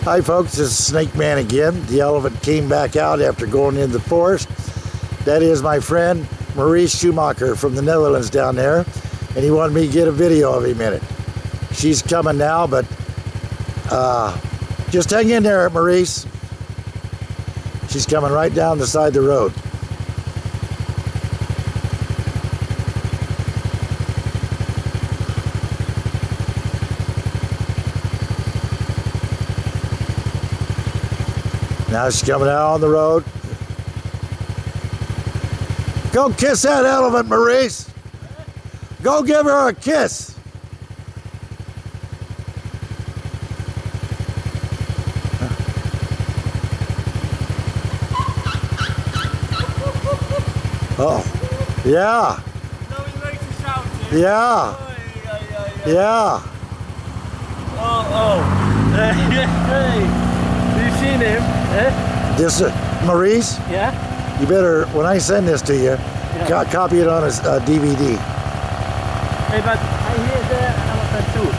Hi folks, this is Snake Man again. The elephant came back out after going into the forest. That is my friend Maurice Schumacher from the Netherlands down there, and he wanted me to get a video of him in it. She's coming now, but just hang in there, Maurice. She's coming right down the side of the road. Now she's coming out on the road. Go kiss that elephant, Maurice. Go give her a kiss. Oh, yeah. No, he makes a sound. Yeah. Yeah. Oh. Hey. You seen him? Eh? This Maurice? Yeah? You better, when I send this to you, Yeah. copy it on a DVD. Hey, but I hear the elephant too.